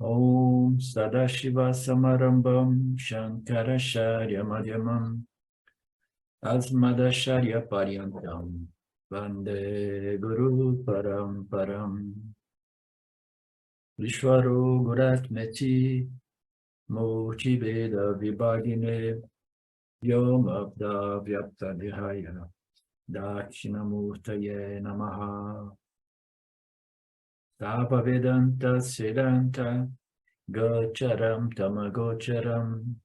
Om Sadashiva Samarambam Shankaracharya Madhyamam Asmadacharya Paryantam Vande Guru Paramparam Vishvaro Guratmeti Murti Veda Vibhagine Yom Abda Vyapta Dihaya Dakshinamurtaye Namaha Tapa Vedanta Siddhanta Gocharam Tamagocharam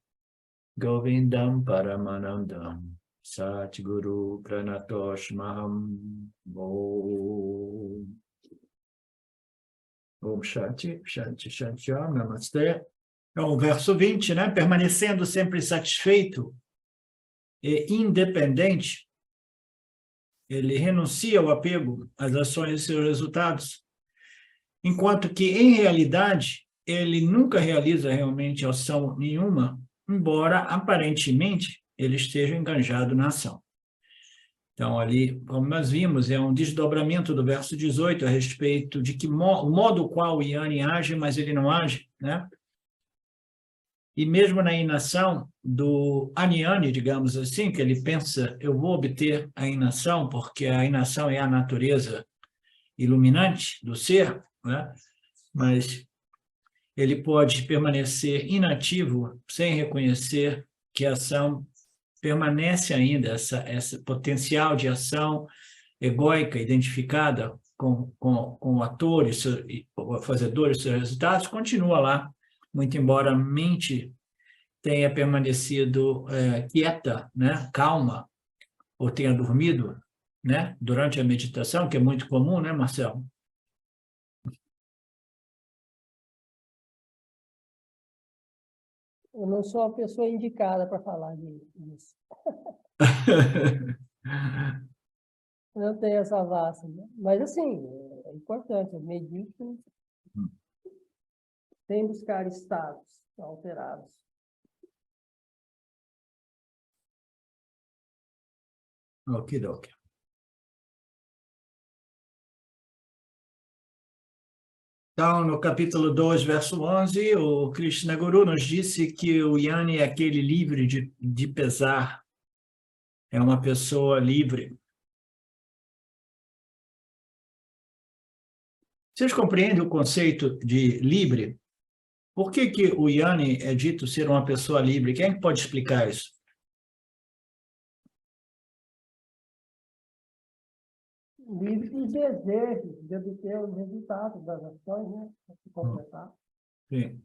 Govindam Paramanandam Satguru Pranatoshmaham Om Om Shanti, Shanti, Shanti, Namaste. Então, o verso 20, né? Permanecendo sempre satisfeito e independente, ele renuncia ao apego às ações e seus resultados, enquanto que, em realidade, ele nunca realiza realmente ação nenhuma, embora, aparentemente, ele esteja enganjado na ação. Então, ali, como nós vimos, é um desdobramento do verso 18 a respeito de o modo qual o Yanni age, mas ele não age, né? E mesmo na inação do Aniani, digamos assim, que ele pensa, eu vou obter a inação, porque a inação é a natureza iluminante do ser, né? Mas ele pode permanecer inativo sem reconhecer que a ação permanece ainda, esse potencial de ação egóica identificada com o ator e o fazedor e seus resultados, continua lá, muito embora a mente tenha permanecido quieta, né, calma, ou tenha dormido, né, durante a meditação, que é muito comum, né, Marcelo? Eu não sou a pessoa indicada para falar disso. Não tenho essa vasta, né? Mas, assim, é importante, eu medito sem buscar estados alterados. Ok. Então, no capítulo 2, verso 11, o Krishna Guru nos disse que o Yanni é aquele livre de pesar, é uma pessoa livre. Vocês compreendem o conceito de livre? Por que o Yanni é dito ser uma pessoa livre? Quem pode explicar isso? Livre dos desejos de obter os resultados das ações, né? Para se completar. Sim.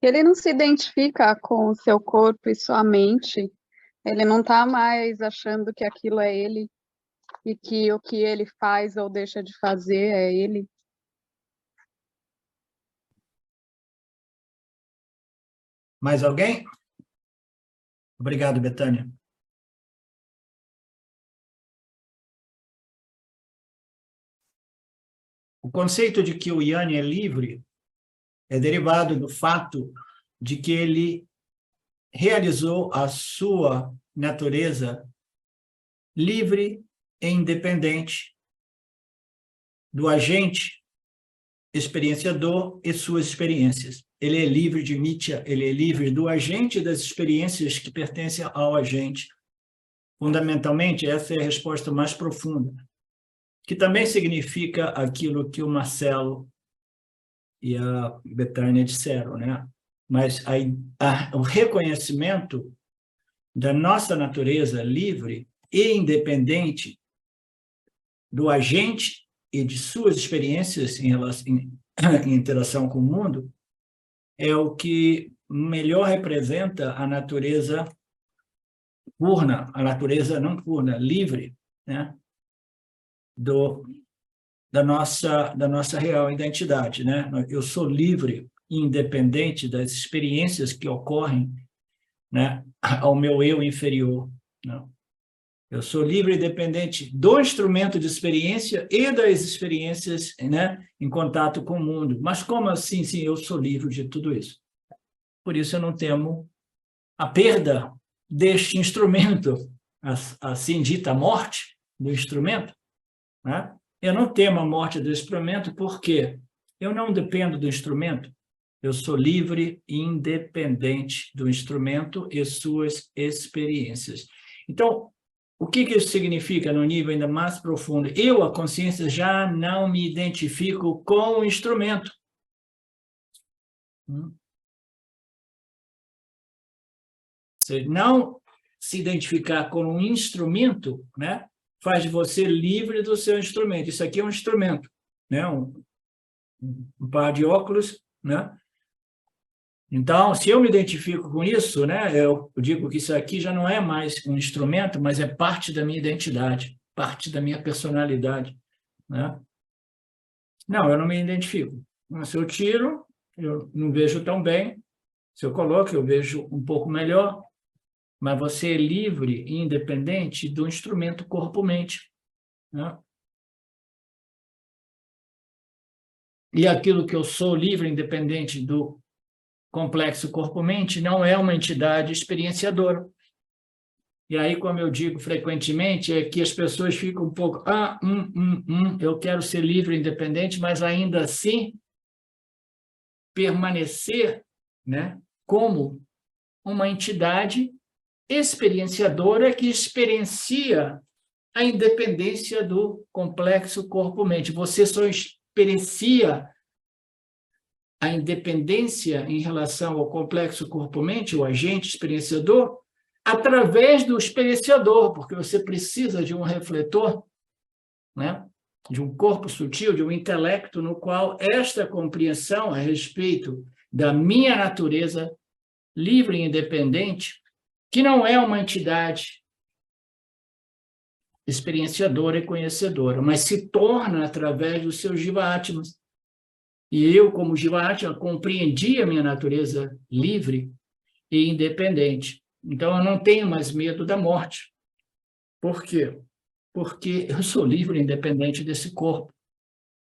Ele não se identifica com o seu corpo e sua mente, ele não está mais achando que aquilo é ele e que o que ele faz ou deixa de fazer é ele. Mais alguém? Obrigado, Betânia. O conceito de que o Yanni é livre é derivado do fato de que ele realizou a sua natureza livre e independente do agente experienciador e suas experiências. Ele é livre de mitya, ele é livre do agente e das experiências que pertencem ao agente. Fundamentalmente, essa é a resposta mais profunda, que também significa aquilo que o Marcelo e a Betânia disseram, né? Mas o reconhecimento da nossa natureza livre e independente do agente e de suas experiências em interação com o mundo é o que melhor representa a natureza purna, a natureza não purna, livre, né? Da nossa real identidade, né? Eu sou livre e independente das experiências que ocorrem, né, ao meu eu inferior, né? Eu sou livre e independente do instrumento de experiência e das experiências, né, em contato com o mundo. Mas como assim, sim, eu sou livre de tudo isso? Por isso eu não temo a perda deste instrumento, assim dita morte do instrumento, né? Eu não temo a morte do instrumento porque eu não dependo do instrumento. Eu sou livre e independente do instrumento e suas experiências. Então, o que isso significa no nível ainda mais profundo? Eu, a consciência, já não me identifico com o instrumento. Você não se identificar com um instrumento, né, faz de você livre do seu instrumento. Isso aqui é um instrumento, né, um par de óculos, né? Então, se eu me identifico com isso, né, eu digo que isso aqui já não é mais um instrumento, mas é parte da minha identidade, parte da minha personalidade, né? Não, eu não me identifico. Se eu tiro, eu não vejo tão bem. Se eu coloco, eu vejo um pouco melhor. Mas você é livre e independente do instrumento corpo-mente, né? E aquilo que eu sou livre e independente do complexo corpo-mente não é uma entidade experienciadora. E aí, como eu digo frequentemente, é que as pessoas ficam um pouco, eu quero ser livre e independente, mas ainda assim permanecer, né, como uma entidade experienciadora que experiencia a independência do complexo corpo-mente. Você só experiencia a independência em relação ao complexo corpo-mente, o agente experienciador, através do experienciador, porque você precisa de um refletor, né? De um corpo sutil, de um intelecto no qual esta compreensão a respeito da minha natureza livre e independente, que não é uma entidade experienciadora e conhecedora, mas se torna através dos seus Jiva-Atmas. E eu, como Jiva-Atma, compreendi a minha natureza livre e independente. Então, eu não tenho mais medo da morte. Por quê? Porque eu sou livre e independente desse corpo.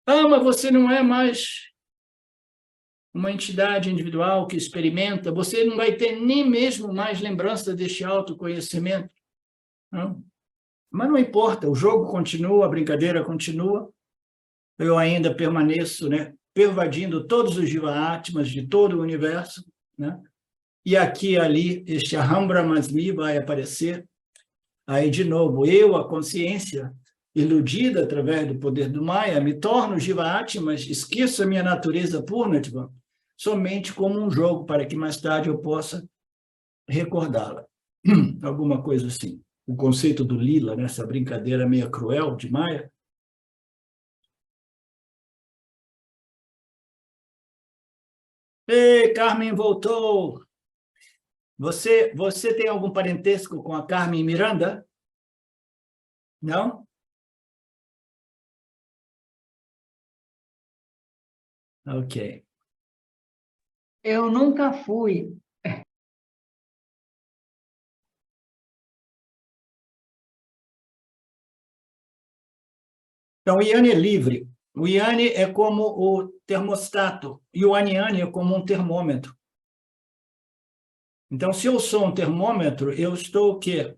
Mas você não é mais uma entidade individual que experimenta, você não vai ter nem mesmo mais lembrança deste autoconhecimento. Não? Mas não importa, o jogo continua, a brincadeira continua, eu ainda permaneço, né, pervadindo todos os Jiva-Atmas de todo o universo, né? E aqui e ali este Aham Brahmasmi vai aparecer. Aí, de novo, eu, a consciência, iludida através do poder do Maya, me torno Jiva-Atmas, esqueço a minha natureza Purnatva, somente como um jogo, para que mais tarde eu possa recordá-la. Alguma coisa assim. O conceito do lila, né? Essa brincadeira meio cruel de Maya. Ei, Carmen voltou! Você tem algum parentesco com a Carmen Miranda? Não? Ok. Eu nunca fui. Então, o Yanni é livre. O Yanni é como o termostato e o Aniani é como um termômetro. Então, se eu sou um termômetro, eu estou o quê?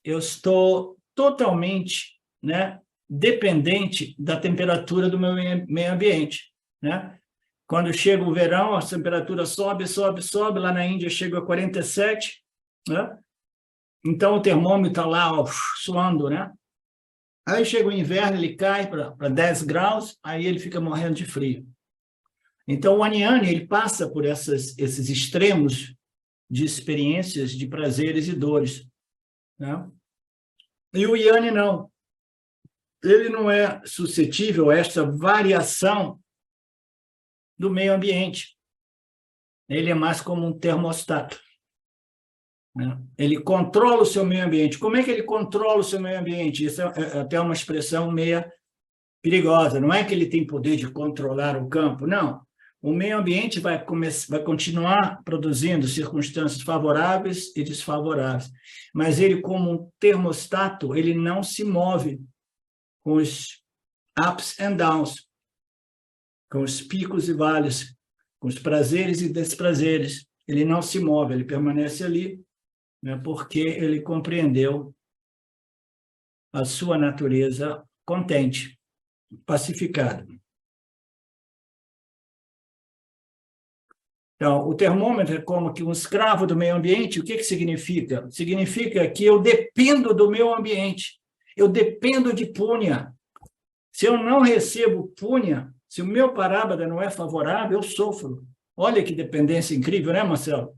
Eu estou totalmente, né, dependente da temperatura do meu meio ambiente, né? Quando chega o verão, a temperatura sobe, sobe, sobe. Lá na Índia chega a 47, né? Então, o termômetro está lá, ó, suando, né? Aí chega o inverno, ele cai para 10 graus, aí ele fica morrendo de frio. Então, o Aniani, ele passa por esses extremos de experiências, de prazeres e dores, né? E o Yanni não. Ele não é suscetível a esta variação do meio ambiente. Ele é mais como um termostato, né? Ele controla o seu meio ambiente. Como é que ele controla o seu meio ambiente? Isso é até uma expressão meia perigosa. Não é que ele tem poder de controlar o campo, não. O meio ambiente vai continuar produzindo circunstâncias favoráveis e desfavoráveis. Mas ele, como um termostato, ele não se move com os ups and downs, com os picos e vales, com os prazeres e desprazeres. Ele não se move, ele permanece ali, né, porque ele compreendeu a sua natureza contente, pacificado. Então, o termômetro é como que um escravo do meio ambiente. O que significa? Significa que eu dependo do meu ambiente. Eu dependo de punha. Se eu não recebo punha, se o meu parábada não é favorável, eu sofro. Olha que dependência incrível, né, Marcelo?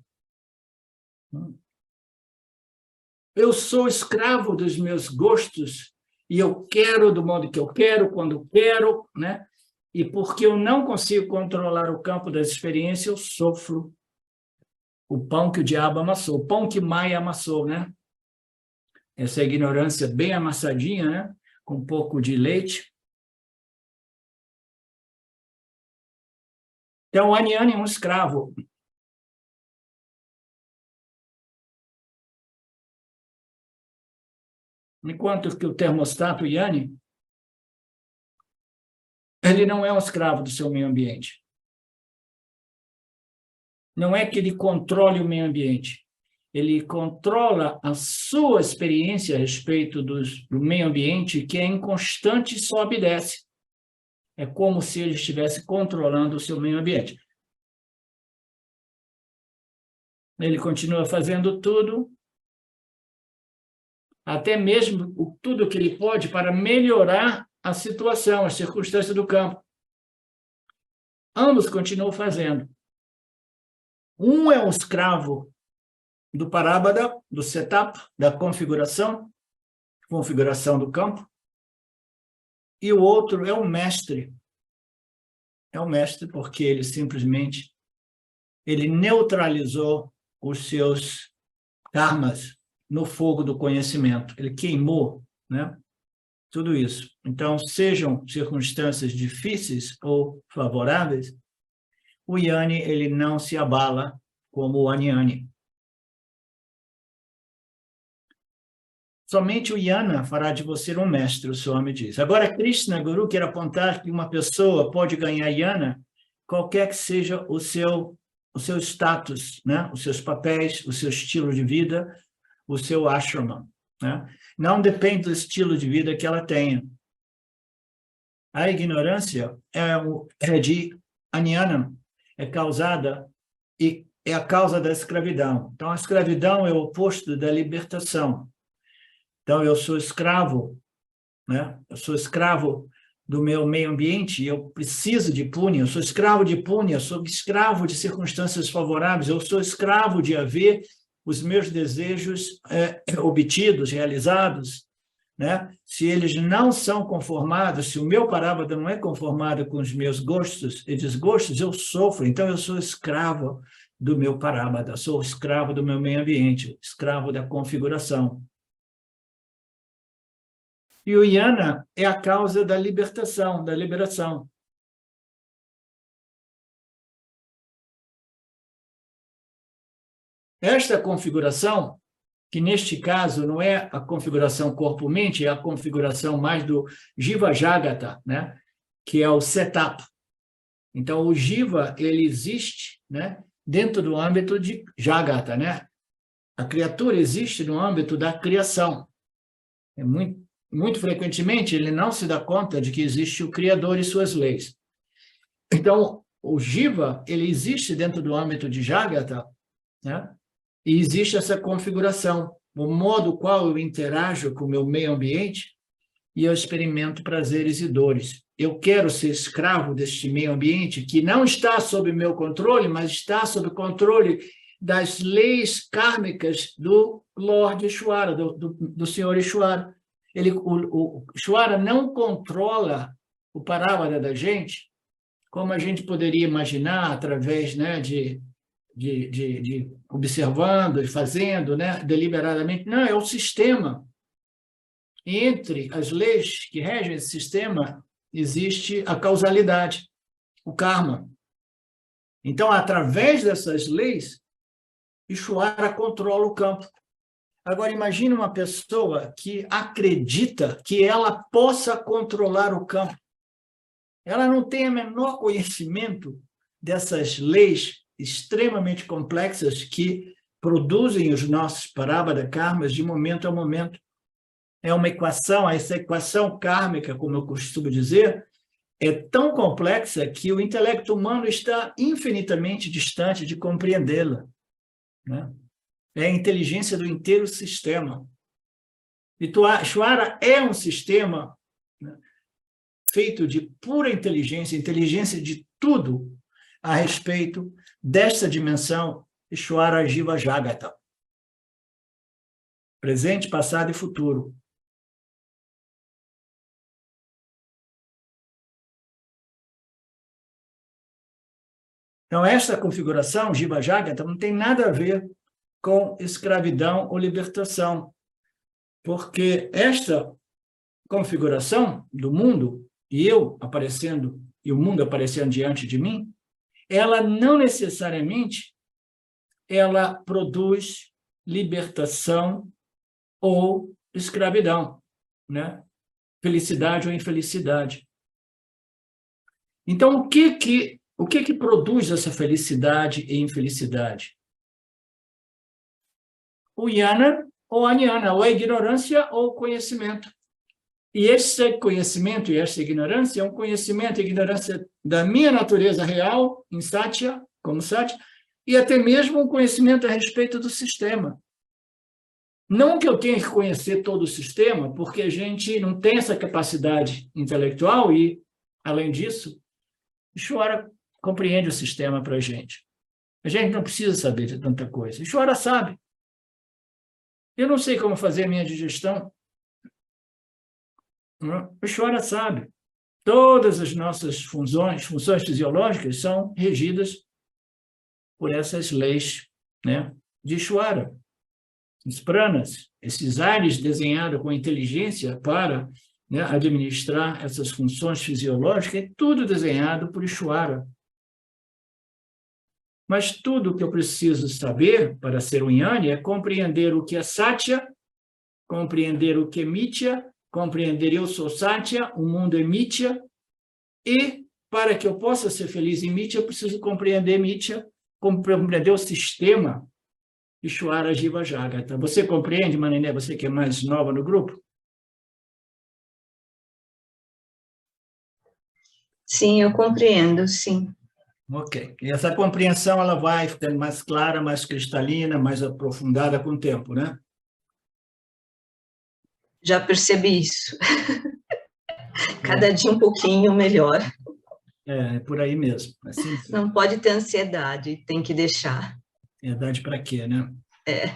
Eu sou escravo dos meus gostos e eu quero do modo que eu quero, quando quero, né? E porque eu não consigo controlar o campo das experiências, eu sofro o pão que o diabo amassou, o pão que Maia amassou, né? Essa ignorância bem amassadinha, né? Com um pouco de leite. Então, o Aniane é um escravo. Enquanto que o termostato Yanni, ele não é um escravo do seu meio ambiente. Não é que ele controle o meio ambiente. Ele controla a sua experiência a respeito do meio ambiente, que é inconstante e sobe e desce. É como se ele estivesse controlando o seu meio ambiente. Ele continua fazendo tudo, até mesmo tudo que ele pode para melhorar a situação, as circunstâncias do campo. Ambos continuam fazendo. Um é um escravo do parábada, do setup, da configuração do campo, e o outro é o mestre. É o mestre porque ele simplesmente neutralizou os seus karmas no fogo do conhecimento. Ele queimou, né? Tudo isso. Então, sejam circunstâncias difíceis ou favoráveis, o Yanni ele não se abala como o Aniani. Somente o Yana fará de você um mestre, o Swami diz. Agora, Krishna Guru quer apontar que uma pessoa pode ganhar Yana, qualquer que seja o seu status, né? Os seus papéis, o seu estilo de vida, o seu ashrama, né? Não depende do estilo de vida que ela tenha. A ignorância é de Anyanam, é causada e é a causa da escravidão. Então, a escravidão é o oposto da libertação. Então, eu sou escravo, né? Eu sou escravo do meu meio ambiente, eu preciso de punha, eu sou escravo de punha, eu sou escravo de circunstâncias favoráveis, eu sou escravo de haver os meus desejos obtidos, realizados, né? Se eles não são conformados, se o meu parábada não é conformado com os meus gostos e desgostos, eu sofro. Então, eu sou escravo do meu parábada, sou escravo do meu meio ambiente, escravo da configuração. E o Yana é a causa da libertação, da liberação. Esta configuração, que neste caso não é a configuração corpo-mente, é a configuração mais do Jiva Jagata, né? Que é o setup. Então, o Jiva, ele existe, né? Dentro do âmbito de Jagata, né? A criatura existe no âmbito da criação. É muito frequentemente, ele não se dá conta de que existe o Criador e suas leis. Então, o Jiva, ele existe dentro do âmbito de Jagata, né? E existe essa configuração, o modo qual eu interajo com o meu meio ambiente e eu experimento prazeres e dores. Eu quero ser escravo deste meio ambiente que não está sob meu controle, mas está sob o controle das leis kármicas do Lord Ishwara, do Senhor Ishwara. O Ishwara não controla o parábada da gente, como a gente poderia imaginar através, né, de observando e fazendo, né, deliberadamente. Não, é o sistema. E entre as leis que regem esse sistema, existe a causalidade, o karma. Então, através dessas leis, Ishwara controla o campo. Agora, imagine uma pessoa que acredita que ela possa controlar o campo. Ela não tem o menor conhecimento dessas leis extremamente complexas que produzem os nossos parábada karmas de momento a momento. é uma equação, essa equação kármica, como eu costumo dizer, é tão complexa que o intelecto humano está infinitamente distante de compreendê-la, né? É a inteligência do inteiro sistema. E Ishvara é um sistema, né, feito de pura inteligência, inteligência de tudo a respeito desta dimensão Ishvara Jiva Jagata. Presente, passado e futuro. Então, esta configuração, Jiva Jagata, não tem nada a ver com escravidão ou libertação, porque esta configuração do mundo, e eu aparecendo, e o mundo aparecendo diante de mim, ela não necessariamente ela produz libertação ou escravidão, né? Felicidade ou infelicidade. Então, o que produz essa felicidade e infelicidade? O jnana ou a jnana, ou a ignorância ou o conhecimento. E esse conhecimento e essa ignorância é um conhecimento e ignorância da minha natureza real, em Satya, como Satya, e até mesmo um conhecimento a respeito do sistema. Não que eu tenha que conhecer todo o sistema, porque a gente não tem essa capacidade intelectual e, além disso, Ishvara compreende o sistema para a gente. A gente não precisa saber de tanta coisa. Ishvara sabe. Eu não sei como fazer a minha digestão. Ishvara sabe. Todas as nossas funções fisiológicas são regidas por essas leis, né, de Ishvara. Os pranas, esses ares desenhados com inteligência para, né, administrar essas funções fisiológicas, é tudo desenhado por Ishvara. Mas tudo que eu preciso saber para ser um jnani é compreender o que é Satya, compreender o que é Mithya, compreender eu sou Satya, o mundo é Mithya, e para que eu possa ser feliz em Mithya, eu preciso compreender Mithya, compreender o sistema Ishvara Jiva Jagata. Você compreende, Maniné, você que é mais nova no grupo? Sim, eu compreendo, sim. Ok. E essa compreensão ela vai ficando mais clara, mais cristalina, mais aprofundada com o tempo, né? Já percebi isso. Cada dia um pouquinho melhor. É por aí mesmo. Assim, não pode ter ansiedade, tem que deixar. Ansiedade para quê, né? É.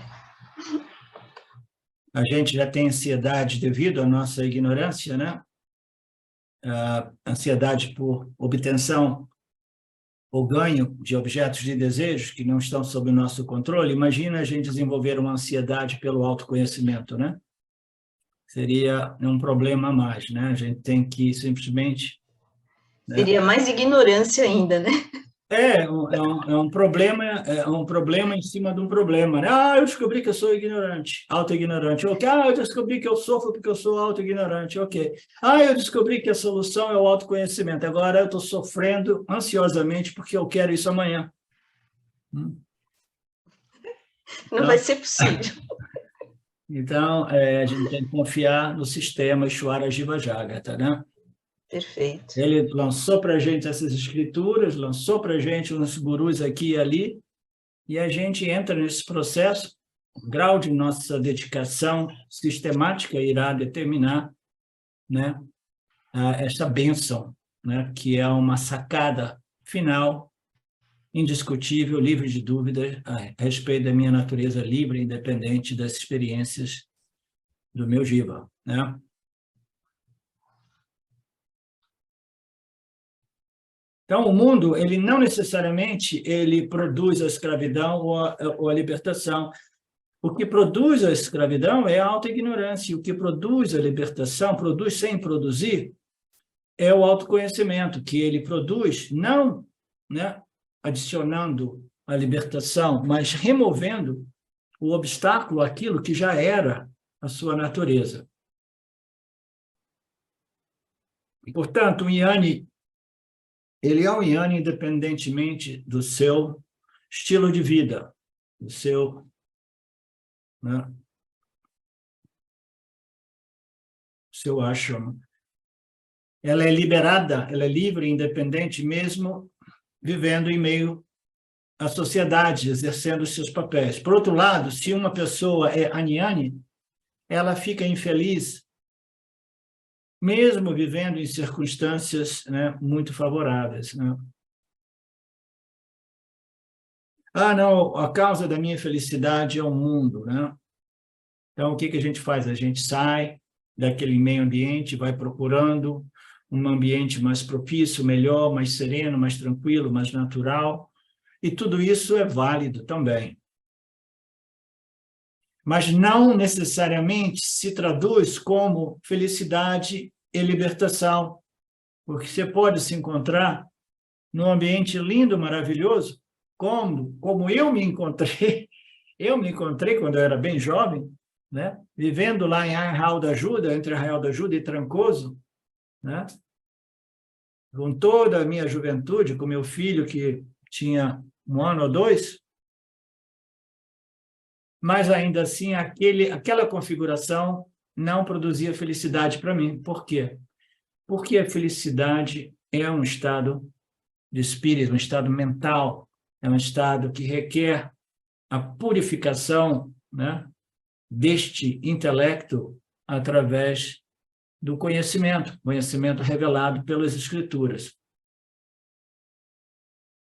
A gente já tem ansiedade devido à nossa ignorância, né? A ansiedade por obtenção ou ganho de objetos de desejos que não estão sob o nosso controle. Imagina a gente desenvolver uma ansiedade pelo autoconhecimento, né? Seria um problema a mais, né? A gente tem que simplesmente... né? Seria mais ignorância ainda, né? É um problema em cima de um problema, né? Ah, eu descobri que eu sou ignorante, auto-ignorante. Ok. Ah, eu descobri que eu sofro porque eu sou auto-ignorante. Ok. Ah, eu descobri que a solução é o autoconhecimento. Agora eu estou sofrendo ansiosamente porque eu quero isso amanhã. Não vai ser possível. Então, a gente tem que confiar no sistema Ishvara Jiva Jagata, né? Perfeito. Ele lançou para a gente essas escrituras, lançou para a gente uns gurus aqui e ali, e a gente entra nesse processo, o grau de nossa dedicação sistemática irá determinar, né, esta bênção, né, que é uma sacada final, indiscutível, livre de dúvidas, a respeito da minha natureza livre e independente das experiências do meu Jiva, né? Então, o mundo, ele não necessariamente ele produz a escravidão ou a libertação. O que produz a escravidão é a autoignorância. O que produz a libertação, produz sem produzir, é o autoconhecimento, que ele produz não, né, adicionando a libertação, mas removendo o obstáculo àquilo que já era a sua natureza. Portanto, o jnani, ele é um jnani independentemente do seu estilo de vida, do seu, né, seu ashrama. Ela é liberada, ela é livre e independente mesmo vivendo em meio à sociedade, exercendo seus papéis. Por outro lado, se uma pessoa é Anyani, ela fica infeliz, mesmo vivendo em circunstâncias, né, muito favoráveis, né? Ah, não, a causa da minha felicidade é o mundo, né? Então, o que a gente faz? A gente sai daquele meio ambiente, vai procurando um ambiente mais propício, melhor, mais sereno, mais tranquilo, mais natural, e tudo isso é válido também. Mas não necessariamente se traduz como felicidade e libertação, porque você pode se encontrar num ambiente lindo, maravilhoso, como eu me encontrei quando eu era bem jovem, né? Vivendo lá em Arraial da Ajuda, entre Arraial da Ajuda e Trancoso, né? Com toda a minha juventude, com meu filho que tinha 1 ano ou 2, mas ainda assim aquela configuração não produzia felicidade para mim. Por quê? Porque a felicidade é um estado de espírito, um estado mental, é um estado que requer a purificação, né, deste intelecto através do conhecimento revelado pelas Escrituras.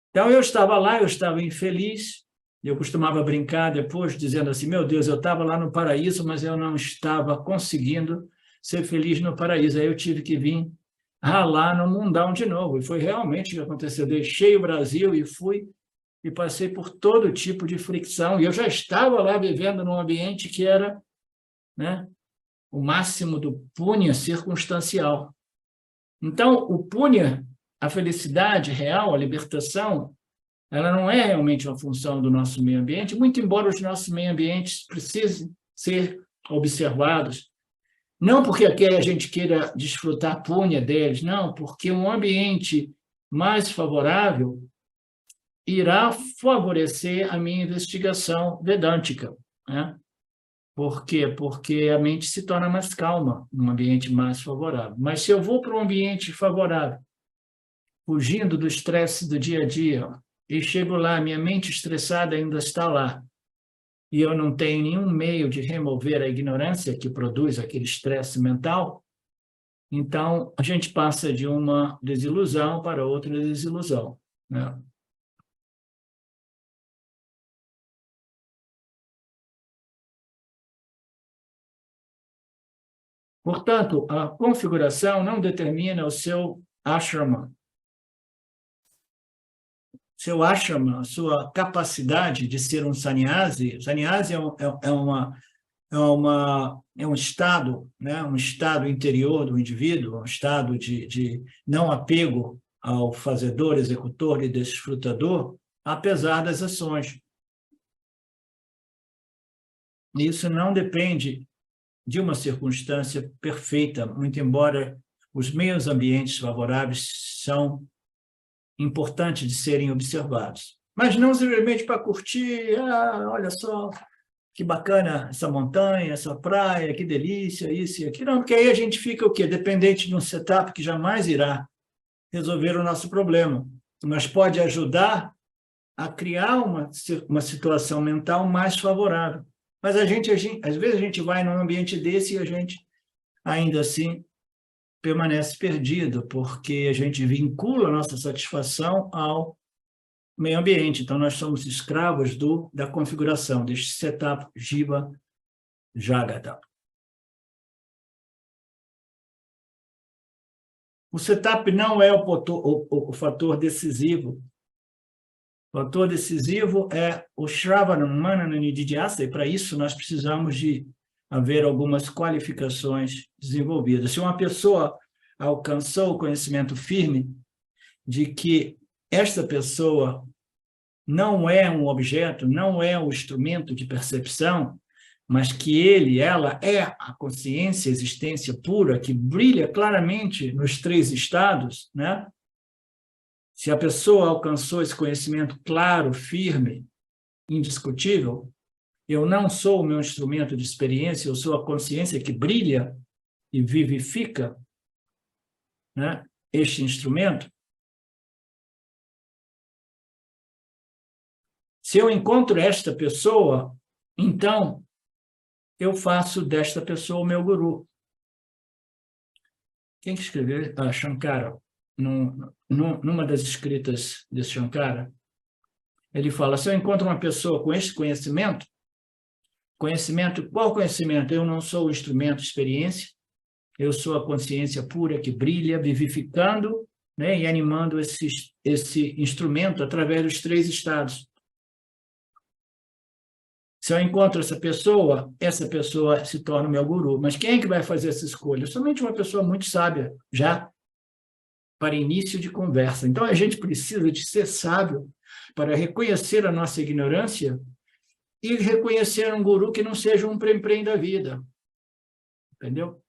Então, eu estava lá, eu estava infeliz, eu costumava brincar depois, dizendo assim, meu Deus, eu estava lá no paraíso, mas eu não estava conseguindo ser feliz no paraíso. Aí eu tive que vir ralar no mundão de novo. E foi realmente o que aconteceu. Deixei o Brasil e fui e passei por todo tipo de fricção. E eu já estava lá vivendo num ambiente que era, né, o máximo do punya circunstancial. Então, o punya, a felicidade real, a libertação, ela não é realmente uma função do nosso meio ambiente, muito embora os nossos meio ambientes precisem ser observados. Não porque aqui a gente queira desfrutar punya deles, não, porque um ambiente mais favorável irá favorecer a minha investigação vedântica, né? Por quê? Porque a mente se torna mais calma num ambiente mais favorável. Mas se eu vou para um ambiente favorável, fugindo do estresse do dia a dia, e chego lá, minha mente estressada ainda está lá, e eu não tenho nenhum meio de remover a ignorância que produz aquele estresse mental, então a gente passa de uma desilusão para outra desilusão, né? Portanto, a configuração não determina o seu ashrama. Seu ashrama, a sua capacidade de ser um sannyasi. Sannyasi é um estado, né? Um estado interior do indivíduo, um estado de não apego ao fazedor, executor e desfrutador, apesar das ações. Isso não depende de uma circunstância perfeita, muito embora os meios ambientes favoráveis são importantes de serem observados. Mas não simplesmente para curtir, olha só, que bacana essa montanha, essa praia, que delícia, isso e aquilo. Não, porque aí a gente fica o quê? Dependente de um setup que jamais irá resolver o nosso problema, mas pode ajudar a criar uma situação mental mais favorável. Mas às vezes a gente vai num ambiente desse e a gente, ainda assim, permanece perdido, porque a gente vincula a nossa satisfação ao meio ambiente. Então, nós somos escravos da configuração, deste setup Jiva Jagata. O setup não é o fator decisivo. O fator decisivo é o Shravana Manana Nididhyasa, e para isso nós precisamos de haver algumas qualificações desenvolvidas. Se uma pessoa alcançou o conhecimento firme de que esta pessoa não é um objeto, não é um instrumento de percepção, mas que ela é a consciência, a existência pura, que brilha claramente nos 3 estados, né? Se a pessoa alcançou esse conhecimento claro, firme, indiscutível, eu não sou o meu instrumento de experiência, eu sou a consciência que brilha e vivifica, né, este instrumento, se eu encontro esta pessoa, então eu faço desta pessoa o meu guru. Quem que escreveu? Shankara. Numa das escritas de Shankara, ele fala, se eu encontro uma pessoa com este conhecimento, qual conhecimento? Eu não sou o instrumento de experiência, eu sou a consciência pura que brilha, vivificando, né, e animando esse instrumento através dos 3 estados. Se eu encontro essa pessoa se torna o meu guru. Mas quem é que vai fazer essa escolha? Somente uma pessoa muito sábia, já para início de conversa. Então, a gente precisa de ser sábio para reconhecer a nossa ignorância e reconhecer um guru que não seja um prem-prem da vida. Entendeu?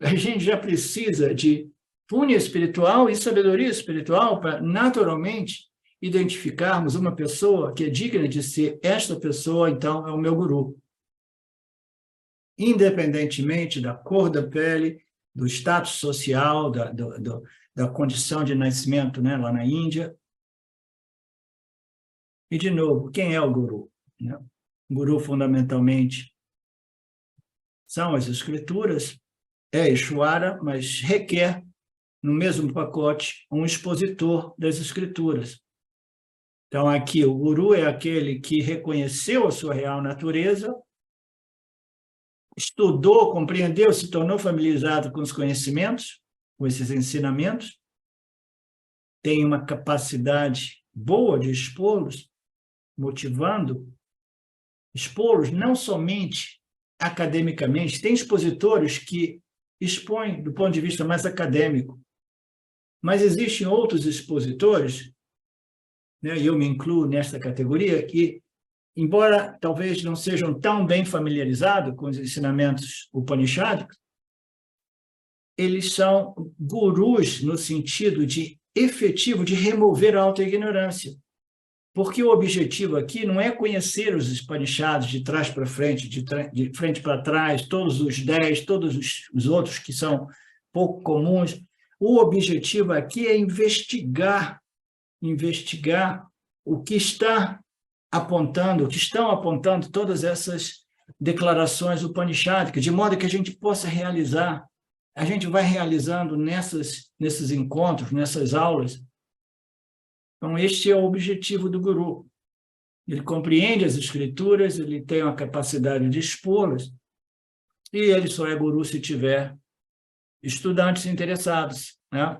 A gente já precisa de punha espiritual e sabedoria espiritual para, naturalmente, identificarmos uma pessoa que é digna de ser esta pessoa, então, é o meu guru. Independentemente da cor da pele, do status social, da condição de nascimento, né, lá na Índia. E, de novo, quem é o guru? Né? O guru, fundamentalmente, são as escrituras, é Ishvara, mas requer, no mesmo pacote, um expositor das escrituras. Então, aqui, o guru é aquele que reconheceu a sua real natureza, estudou, compreendeu, se tornou familiarizado com os conhecimentos, com esses ensinamentos, tem uma capacidade boa de expô-los, motivando, expô-los não somente academicamente, tem expositores que expõem do ponto de vista mais acadêmico, mas existem outros expositores, né, e eu me incluo nesta categoria, que, embora talvez não sejam tão bem familiarizados com os ensinamentos upanishádicos, eles são gurus no sentido de efetivo de remover a auto-ignorância. Porque o objetivo aqui não é conhecer os Upanishads de trás para frente, de frente para trás, todos os 10, todos os outros que são pouco comuns. O objetivo aqui é investigar o que estão apontando todas essas declarações upanishádicas, de modo que a gente possa realizar. A gente vai realizando nesses encontros, nessas aulas. Então, este é o objetivo do guru. Ele compreende as escrituras, ele tem a capacidade de expô-las, e ele só é guru se tiver estudantes interessados, né?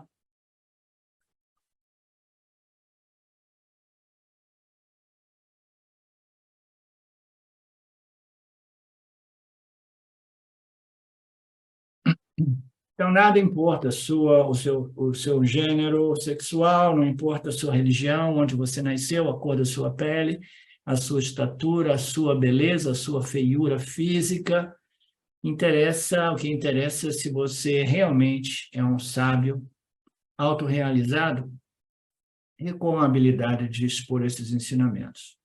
Então, nada importa o seu gênero sexual, não importa a sua religião, onde você nasceu, a cor da sua pele, a sua estatura, a sua beleza, a sua feiura física. O que interessa é se você realmente é um sábio, autorrealizado e com a habilidade de expor esses ensinamentos.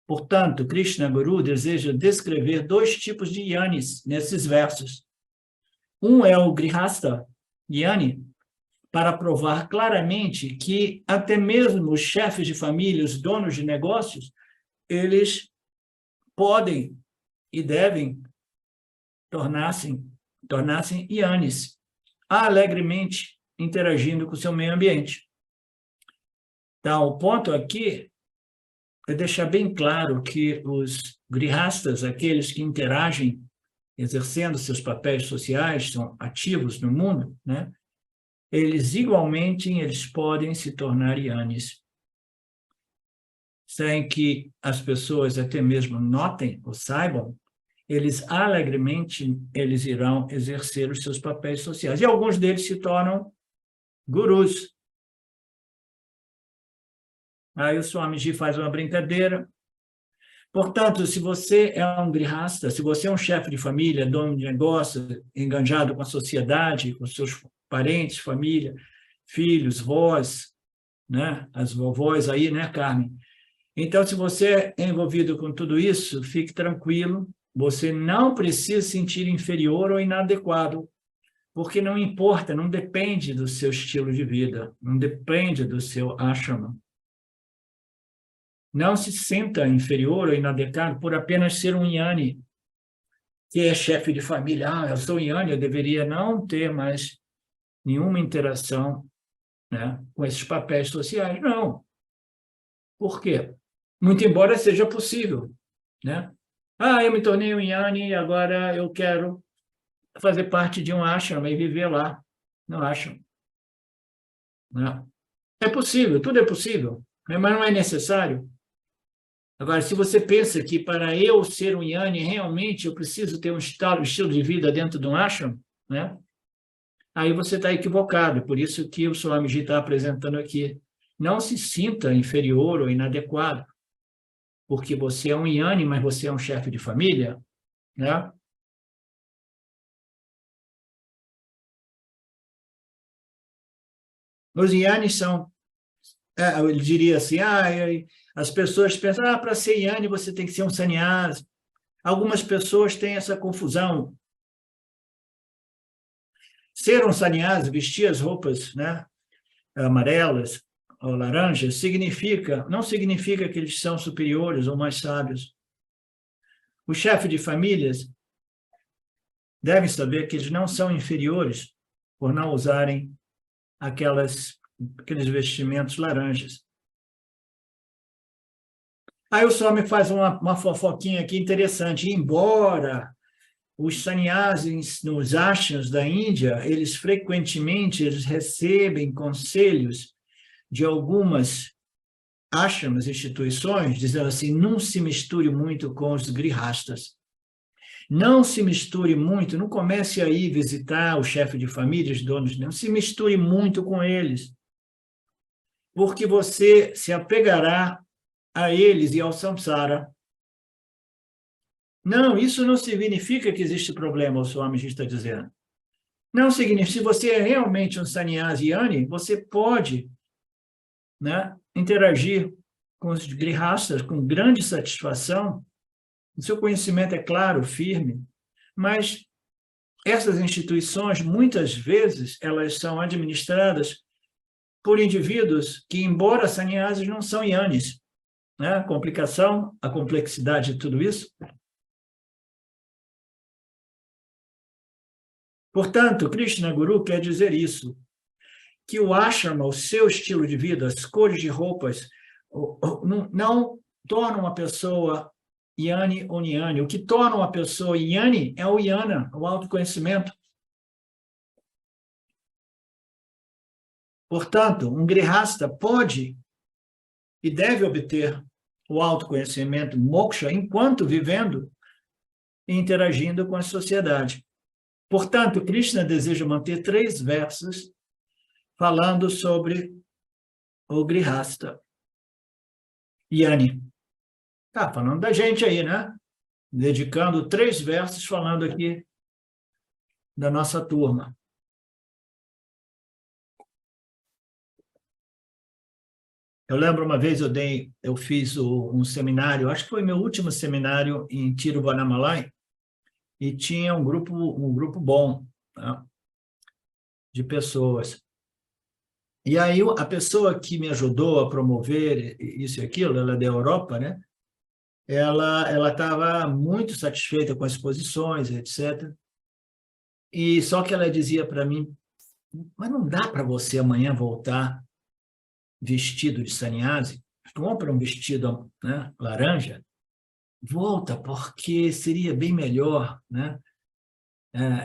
Portanto, Krishna Guru deseja descrever 2 tipos de yanis nesses versos. Um é o Grihastha Yani, para provar claramente que até mesmo os chefes de família, os donos de negócios, eles podem e devem tornar-se Yanis, alegremente interagindo com o seu meio ambiente. Então, o ponto aqui é deixar bem claro que os Grihasthas, aqueles que interagem exercendo seus papéis sociais, são ativos no mundo, né? Eles podem se tornar yanis, sem que as pessoas até mesmo notem ou saibam, eles irão exercer os seus papéis sociais. E alguns deles se tornam gurus. Aí o Swamiji faz uma brincadeira. Portanto, se você é um grihastha, se você é um chefe de família, dono de negócio, enganjado com a sociedade, com seus parentes, família, filhos, vós, né? As vovós aí, né, Carmen? Então, se você é envolvido com tudo isso, fique tranquilo, Você não precisa se sentir inferior ou inadequado, porque não importa, não depende do seu estilo de vida, não depende do seu ashrama. Não se sinta inferior ou inadequado por apenas ser um Jnani, que é chefe de família. Eu sou Jnani, eu deveria não ter mais nenhuma interação, né, com esses papéis sociais. Não. Por quê? Muito embora seja possível, né? Eu me tornei um Jnani e agora eu quero fazer parte de um ashrama e viver lá no ashrama. Né? É possível, tudo é possível, né? Mas não é necessário. Agora, se você pensa que para eu ser um Jnani, realmente eu preciso ter um estilo de vida dentro de um ashram, né? Aí você está equivocado. Por isso que o Swamiji está apresentando aqui. Não se sinta inferior ou inadequado, porque você é um Jnani, mas você é um chefe de família, né? Os Jnanis são, eu diria assim, as pessoas pensam, para ser Jnani você tem que ser um sannyasi. Algumas pessoas têm essa confusão. Ser um sannyasi, vestir as roupas, né, amarelas ou laranjas, não significa que eles são superiores ou mais sábios. Os chefes de famílias devem saber que eles não são inferiores por não usarem aqueles vestimentos laranjas. Aí o Swami faz uma fofoquinha aqui interessante. Embora os sannyasis nos ashrams da Índia, eles recebem conselhos de algumas ashrams, instituições, dizendo assim, não se misture muito com os grihastas. Não se misture muito, não comece a ir visitar o chefe de família, os donos, não se misture muito com eles, porque você se apegará a eles e ao samsara. Não, isso não significa que existe problema, o Swamiji está dizendo. Não significa, se você é realmente um sannyasi Jnani, você pode, né, interagir com os grihastas com grande satisfação. O seu conhecimento é claro, firme, mas essas instituições, muitas vezes, elas são administradas por indivíduos que, embora sannyasis, não são Jnanis. Né? A complexidade de tudo isso. Portanto, Krishna Guru quer dizer isso, que o ashrama, o seu estilo de vida, as cores de roupas, não tornam uma pessoa Jnani ou Jnani. O que torna uma pessoa Jnani é o jnana, o autoconhecimento. Portanto, um grihasta pode e deve obter o autoconhecimento, moksha, enquanto vivendo e interagindo com a sociedade. Portanto, Krishna deseja manter 3 versos falando sobre o grihasta, Jnani. Está falando da gente aí, né? Dedicando 3 versos falando aqui da nossa turma. Eu lembro uma vez eu fiz um seminário, acho que foi meu último seminário em Tiruvannamalai, e tinha um grupo bom, tá, de pessoas. E aí a pessoa que me ajudou a promover isso e aquilo, ela é da Europa, né? Ela estava muito satisfeita com as exposições, etc. E só que ela dizia para mim, mas não dá para você amanhã voltar vestido de sannyasi? Compra um vestido, né, laranja, volta, porque seria bem melhor, né?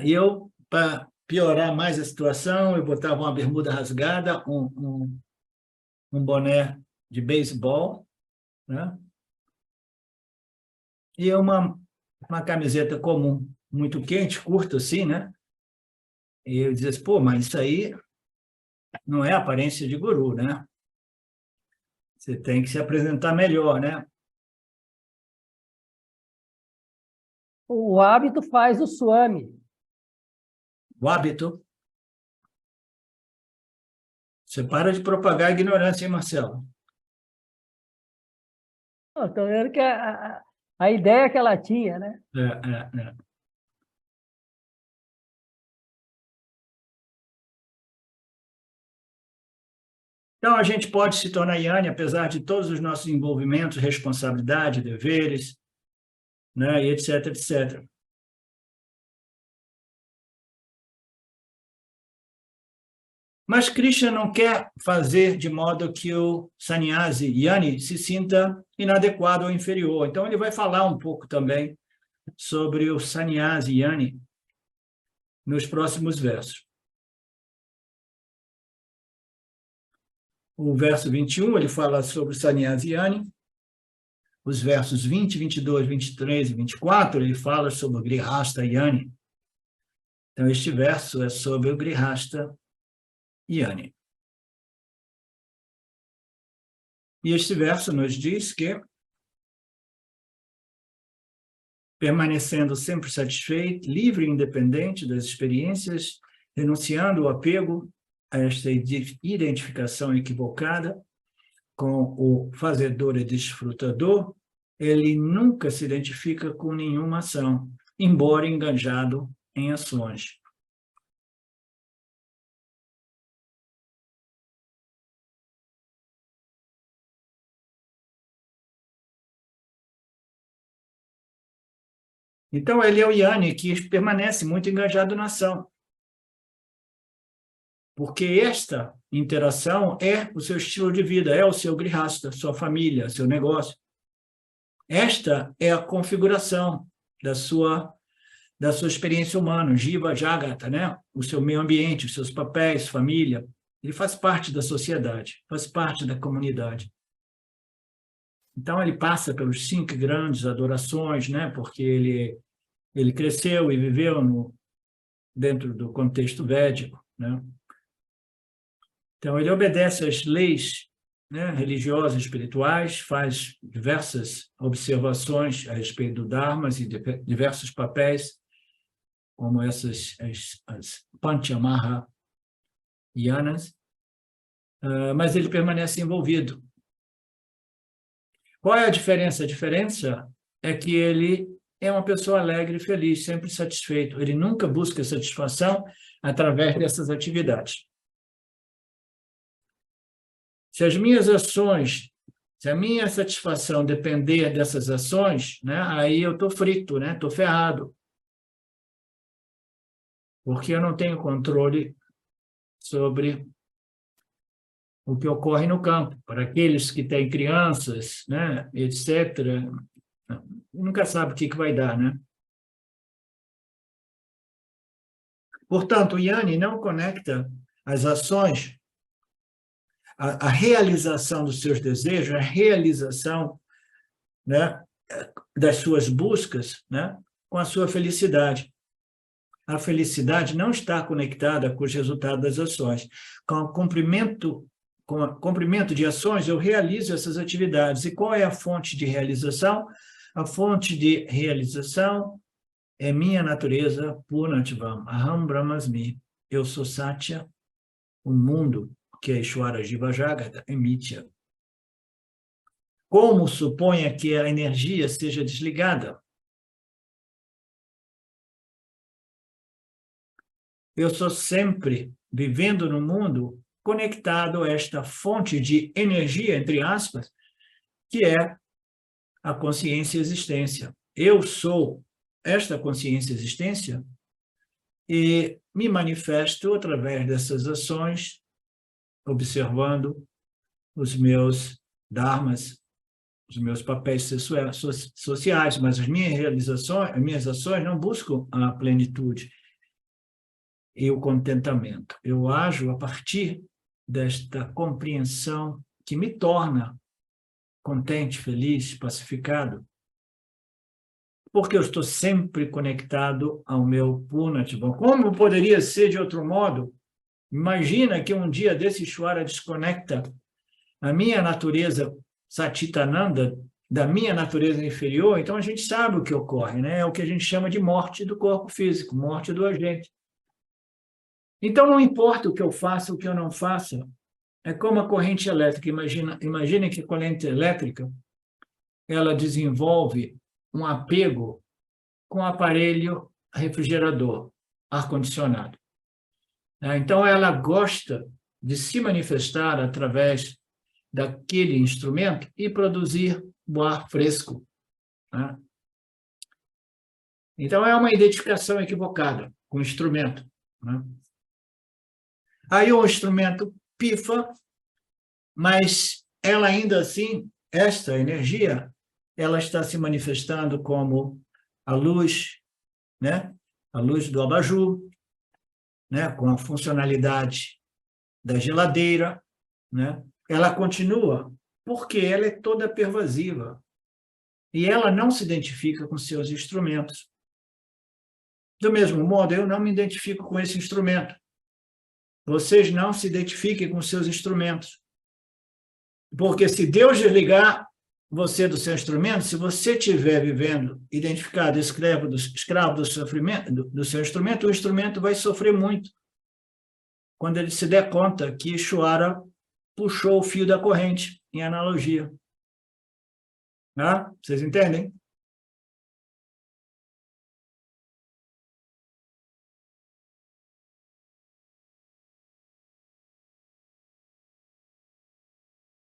E eu, para piorar mais a situação, eu botava uma bermuda rasgada, um boné de beisebol, né? E uma camiseta comum, muito quente, curta assim, né? E eu dizia assim, mas isso aí não é aparência de guru, né? Você tem que se apresentar melhor, né? O hábito faz o Swami. O hábito. Você para de propagar a ignorância, hein, Marcelo? Estou vendo que a A ideia que ela tinha, né? É. Então, a gente pode se tornar Yanni, apesar de todos os nossos envolvimentos, responsabilidade, deveres, né, e etc, etc. Mas Krishna não quer fazer de modo que o sannyasi Yanni se sinta inadequado ou inferior. Então, ele vai falar um pouco também sobre o sannyasi Yanni nos próximos versos. O verso 21, ele fala sobre o sannyasi Yanni. Os versos 20, 22, 23 e 24, ele fala sobre o Grihastha Yanni. Então, este verso é sobre o Grihastha Yanni. E este verso nos diz que, permanecendo sempre satisfeito, livre e independente das experiências, renunciando ao apego a esta identificação equivocada com o fazedor e desfrutador, ele nunca se identifica com nenhuma ação, embora engajado em ações. Então, ele é o Yanni que permanece muito engajado na ação. Porque esta interação é o seu estilo de vida, é o seu grihastha, sua família, seu negócio. Esta é a configuração da sua experiência humana, Jiva Jagata, né? O seu meio ambiente, os seus papéis, família. Ele faz parte da sociedade, faz parte da comunidade. Então, ele passa pelos 5 grandes adorações, né? Porque ele cresceu e viveu dentro do contexto védico, né? Então, ele obedece às leis, né, religiosas e espirituais, faz diversas observações a respeito do Dharma e de diversos papéis, como as Panchamaha Yanas, mas ele permanece envolvido. Qual é a diferença? A diferença é que ele é uma pessoa alegre e feliz, sempre satisfeito. Ele nunca busca satisfação através dessas atividades. Se as minhas ações, se a minha satisfação depender dessas ações, né, aí eu estou frito, né, estou ferrado. Porque eu não tenho controle sobre o que ocorre no campo. Para aqueles que têm crianças, né, etc., nunca sabe o que vai dar, né? Portanto, o Yanni não conecta as ações, a realização dos seus desejos, a realização, né, das suas buscas, né, com a sua felicidade. A felicidade não está conectada com os resultados das ações. Com o cumprimento de ações, eu realizo essas atividades. E qual é a fonte de realização? A fonte de realização é minha natureza Purnatvam, Aham Brahmasmi. Eu sou Satya, o mundo que é Ishvara Jiva Jagata, é Mitya. Como suponha que a energia seja desligada? Eu sou sempre vivendo no mundo conectado a esta fonte de energia, entre aspas, que é a consciência e existência. Eu sou esta consciência e existência e me manifesto através dessas ações, observando os meus dharmas, os meus papéis sociais, mas as minhas ações não buscam a plenitude e o contentamento. Eu ajo a partir desta compreensão que me torna contente, feliz, pacificado, porque eu estou sempre conectado ao meu Purnatvam. Como poderia ser de outro modo? Imagina que um dia desse Ishvara desconecta a minha natureza Satitananda da minha natureza inferior, então a gente sabe o que ocorre, né? É o que a gente chama de morte do corpo físico, morte do agente. Então, não importa o que eu faça, o que eu não faça, é como a corrente elétrica. Imagine que a corrente elétrica, ela desenvolve um apego com o aparelho refrigerador, ar-condicionado. Então, ela gosta de se manifestar através daquele instrumento e produzir o ar fresco. Então, é uma identificação equivocada com o instrumento. Aí o instrumento pifa, mas ela ainda assim, esta energia, ela está se manifestando como a luz, a luz do abajur, com a funcionalidade da geladeira, ela continua, porque ela é toda pervasiva, e ela não se identifica com seus instrumentos. Do mesmo modo, eu não me identifico com esse instrumento. Vocês não se identifiquem com seus instrumentos. Porque se Deus desligar você do seu instrumento, se você estiver vivendo, identificado, escravo do sofrimento, do seu instrumento, o instrumento vai sofrer muito. Quando ele se der conta que Ishvara puxou o fio da corrente, em analogia. Vocês entendem?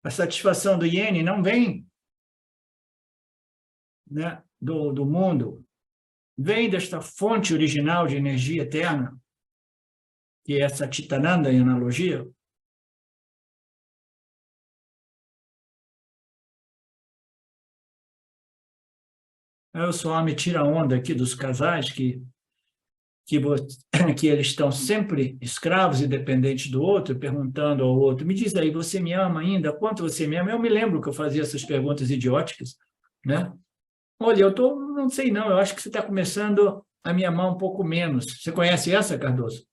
A satisfação do iene não vem do mundo, vem desta fonte original de energia eterna, que é essa Chitananda em analogia. Aí o Swami tira a onda aqui dos casais que eles estão sempre escravos e dependentes do outro, perguntando ao outro, me diz aí, você me ama ainda? Quanto você me ama? Eu me lembro que eu fazia essas perguntas idióticas, Olha, não sei não, eu acho que você está começando a me amar um pouco menos. Você conhece essa, Cardoso?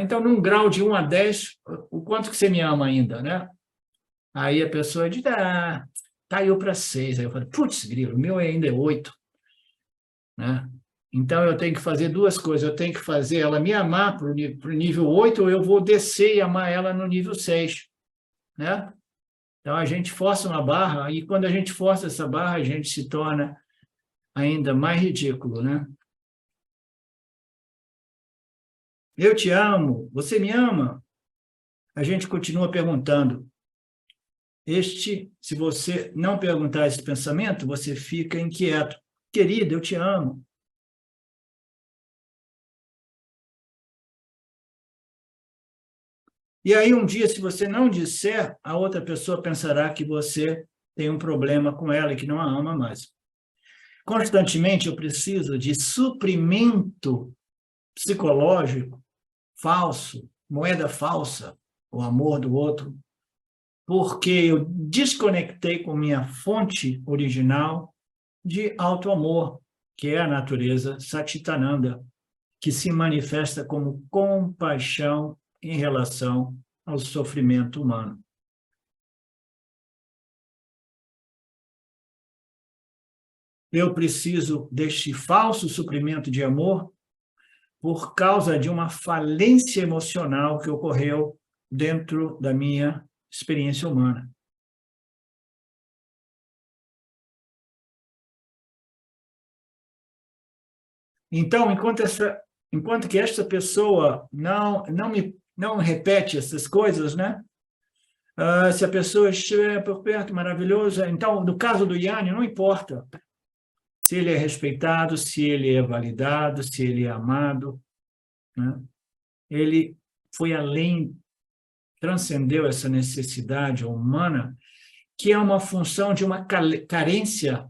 Então, num grau de 1 a 10, o quanto que você me ama ainda, Aí a pessoa diz, caiu para 6. Aí eu falo, putz, grilo, o meu ainda é 8. Então, eu tenho que fazer duas coisas. Eu tenho que fazer ela me amar para o nível 8, ou eu vou descer e amar ela no nível 6. Então, a gente força uma barra, e quando a gente força essa barra, a gente se torna ainda mais ridículo, Eu te amo, você me ama? A gente continua perguntando. Se você não perguntar esse pensamento, você fica inquieto. Querida, eu te amo. E aí, um dia, se você não disser, a outra pessoa pensará que você tem um problema com ela e que não a ama mais. Constantemente, eu preciso de suprimento psicológico falso, moeda falsa, o amor do outro, porque eu desconectei com minha fonte original de auto-amor, que é a natureza Satchitananda, que se manifesta como compaixão em relação ao sofrimento humano. Eu preciso deste falso suprimento de amor por causa de uma falência emocional que ocorreu dentro da minha experiência humana. Então, enquanto que esta pessoa não repete essas coisas, se a pessoa estiver por perto, maravilhoso. Então, no caso do Yanni, não importa se ele é respeitado, se ele é validado, se ele é amado. Ele foi além, transcendeu essa necessidade humana, que é uma função de uma carência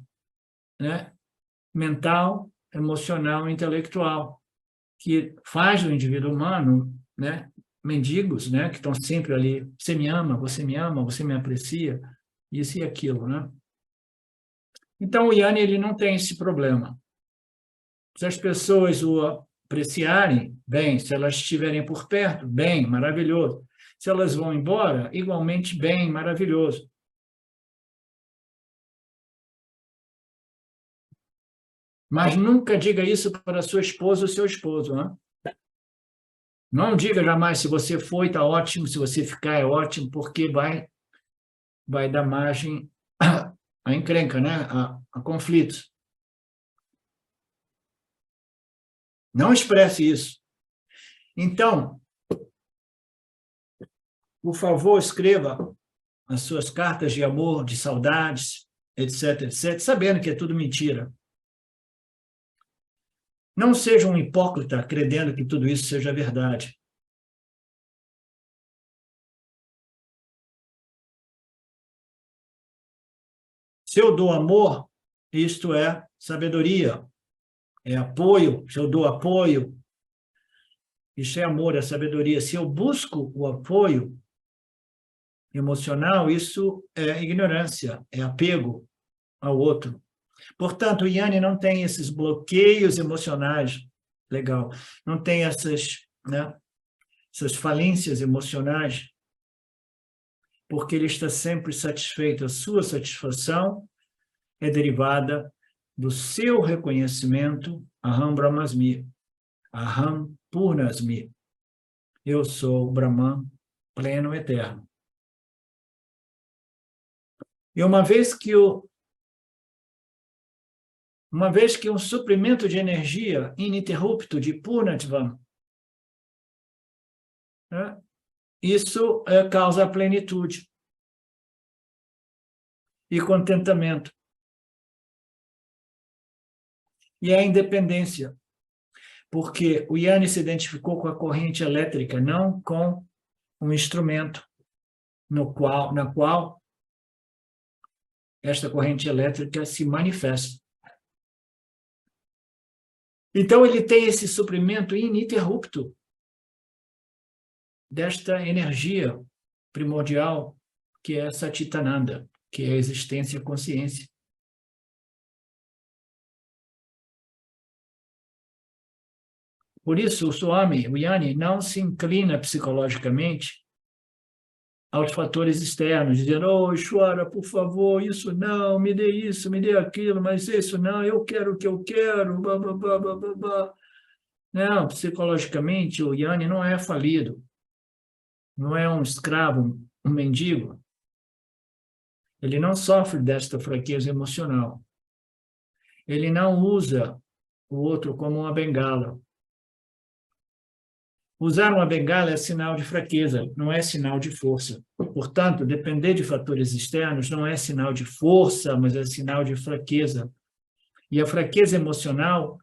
mental, emocional e intelectual, que faz do indivíduo humano, mendigos, que estão sempre ali, você me ama, você me aprecia, isso e aquilo, Então, o Yanni, ele não tem esse problema. Se as pessoas o apreciarem, bem. Se elas estiverem por perto, bem, maravilhoso. Se elas vão embora, igualmente bem, maravilhoso. Mas nunca diga isso para sua esposa ou seu esposo, Não diga jamais, se você foi, está ótimo, se você ficar, é ótimo, porque vai dar margem a encrenca, a conflitos. Não expresse isso. Então, por favor, escreva as suas cartas de amor, de saudades, etc, etc, sabendo que é tudo mentira. Não seja um hipócrita acredendo que tudo isso seja verdade. Se eu dou amor, isto é sabedoria, é apoio. Se eu dou apoio, isso é amor, é sabedoria. Se eu busco o apoio emocional, isso é ignorância, é apego ao outro. Portanto, o Yanni não tem esses bloqueios emocionais, legal, não tem essas, né, essas falências emocionais, porque ele está sempre satisfeito. A sua satisfação é derivada do seu reconhecimento, Aham Brahmasmi, Aham Purnasmi. Eu sou o Brahman pleno eterno. E uma vez que um suprimento de energia ininterrupto de Purnatvam, né, isso causa plenitude e contentamento. E a independência, porque o Yanni se identificou com a corrente elétrica, não com um instrumento na qual esta corrente elétrica se manifesta. Então, ele tem esse suprimento ininterrupto desta energia primordial, que é Satitananda, que é a existência e a consciência. Por isso, o Swami, o Yanni, não se inclina psicologicamente aos fatores externos, dizendo, oh, Ishwara, por favor, isso não, me dê isso, me dê aquilo, mas isso não, eu quero o que eu quero, blá, blá, blá, blá, blá, blá. Não, psicologicamente, o Yanni não é falido, não é um escravo, um mendigo. Ele não sofre desta fraqueza emocional. Ele não usa o outro como uma bengala. Usar uma bengala é sinal de fraqueza, não é sinal de força. Portanto, depender de fatores externos não é sinal de força, mas é sinal de fraqueza. E a fraqueza emocional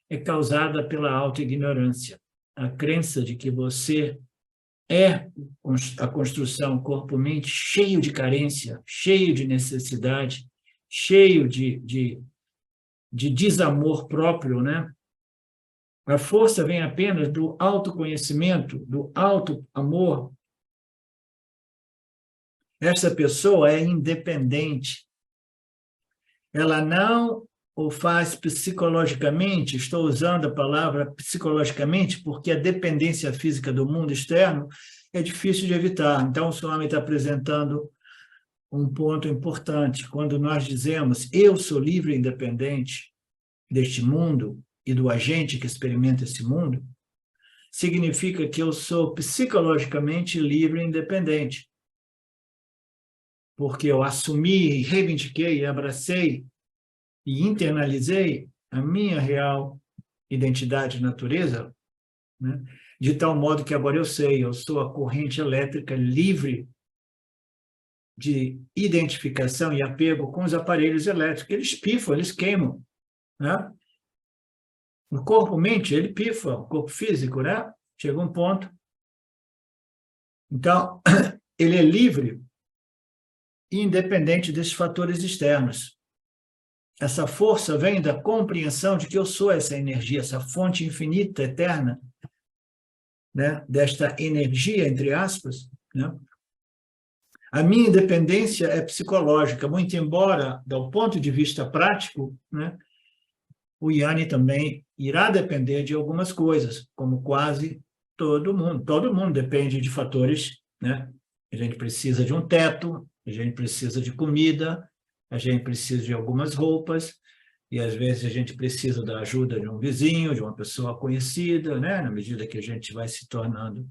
é causada pela autoignorância. A crença de que você é a construção corpo-mente cheio de carência, cheio de necessidade, cheio de desamor próprio, né? A força vem apenas do autoconhecimento, do auto-amor. Essa pessoa é independente. Ela não o faz psicologicamente, estou usando a palavra psicologicamente, porque a dependência física do mundo externo é difícil de evitar. Então, o Swami está apresentando um ponto importante. Quando nós dizemos, eu sou livre e independente deste mundo, e do agente que experimenta esse mundo, significa que eu sou psicologicamente livre e independente. Porque eu assumi, reivindiquei, abracei e internalizei a minha real identidade e natureza, né? De tal modo que agora eu sei, eu sou a corrente elétrica livre de identificação e apego com os aparelhos elétricos. Eles pifam, eles queimam, né? O corpo-mente, ele pifa, o corpo físico, né? Chega um ponto. Então, ele é livre e independente desses fatores externos. Essa força vem da compreensão de que eu sou essa energia, essa fonte infinita, eterna, né? Desta energia, entre aspas, né? A minha independência é psicológica, muito embora, do ponto de vista prático, né? O Yanni também irá depender de algumas coisas, como quase todo mundo. Todo mundo depende de fatores, né? A gente precisa de um teto, a gente precisa de comida, a gente precisa de algumas roupas, e às vezes a gente precisa da ajuda de um vizinho, de uma pessoa conhecida, né? Na medida que a gente vai se tornando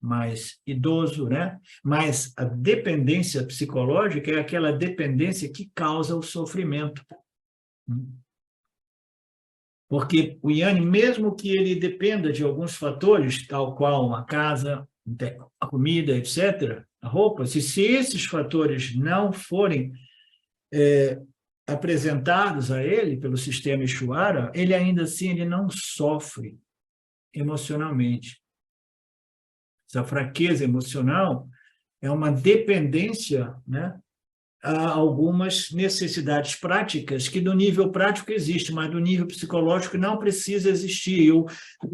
mais idoso, né? Mas a dependência psicológica é aquela dependência que causa o sofrimento. Porque o Yang, mesmo que ele dependa de alguns fatores, tal qual uma casa, a comida, etc., a roupa, se esses fatores não forem apresentados a ele pelo sistema Ishvara, ele ainda assim ele não sofre emocionalmente. Essa fraqueza emocional é uma dependência, né, a algumas necessidades práticas que do nível prático existe, mas do nível psicológico não precisa existir. O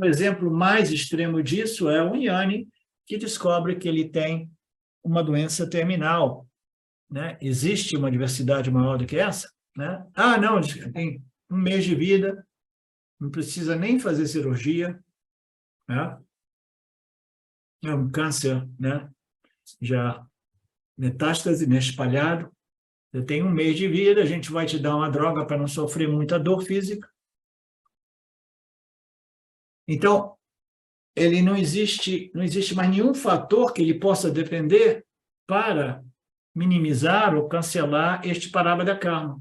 exemplo mais extremo disso é o Yanni, que descobre que ele tem uma doença terminal, né? Existe uma diversidade maior do que essa? Né? Ah, não, tem 1 mês de vida, não precisa nem fazer cirurgia, né? É um câncer, né? Já metástase, né? Espalhado. Você tem 1 mês de vida, a gente vai te dar uma droga para não sofrer muita dor física. Então, ele não existe mais nenhum fator que ele possa depender para minimizar ou cancelar este parabada karma.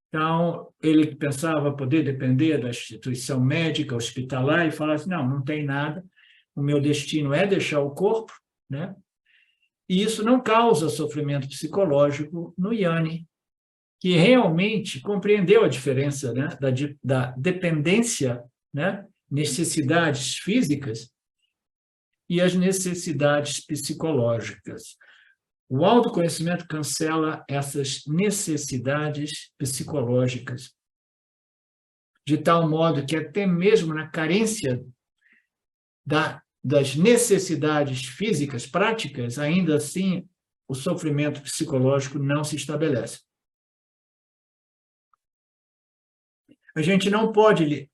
Então, ele pensava poder depender da instituição médica, hospitalar, e falava assim, não tem nada, o meu destino é deixar o corpo, né? E isso não causa sofrimento psicológico no Yanni, que realmente compreendeu a diferença, né, da dependência, né, necessidades físicas e as necessidades psicológicas. O autoconhecimento cancela essas necessidades psicológicas, de tal modo que até mesmo na carência das necessidades físicas práticas, ainda assim, o sofrimento psicológico não se estabelece. A gente não pode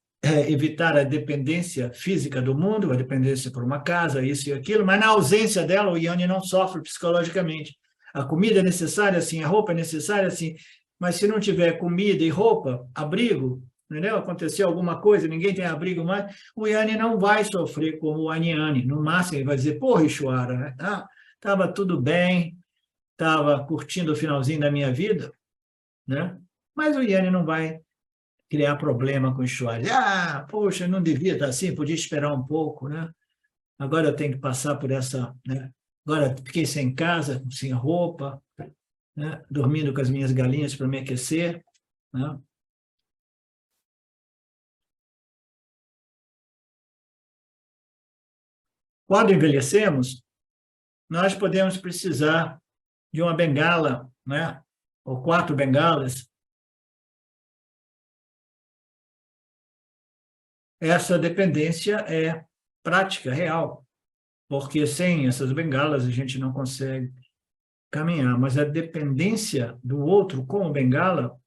evitar a dependência física do mundo, a dependência por uma casa, isso e aquilo, mas na ausência dela, o Yanni não sofre psicologicamente. A comida é necessária, sim, a roupa é necessária, sim, mas se não tiver comida e roupa, abrigo, entendeu? Aconteceu alguma coisa, ninguém tem abrigo mais, o Yanni não vai sofrer como o Anyani. No máximo, ele vai dizer, porra, Ishvara, né? Estava tudo bem, estava curtindo o finalzinho da minha vida, né? Mas o Yanni não vai criar problema com o Ishvara. Poxa, não devia estar assim, podia esperar um pouco, né? Agora eu tenho que passar por essa, né? Agora fiquei sem casa, sem roupa, né? Dormindo com as minhas galinhas para me aquecer, né? Quando envelhecemos, nós podemos precisar de uma bengala, né? Ou 4 bengalas. Essa dependência é prática, real, porque sem essas bengalas a gente não consegue caminhar, mas a dependência do outro com o bengala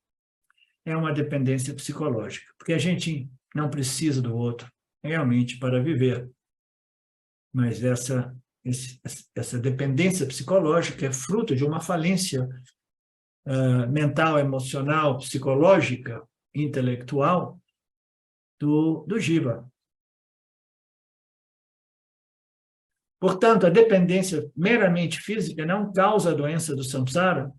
é uma dependência psicológica, porque a gente não precisa do outro realmente para viver, mas essa dependência psicológica é fruto de uma falência mental, emocional, psicológica, intelectual do Jiva. Portanto, a dependência meramente física não causa a doença do samsara.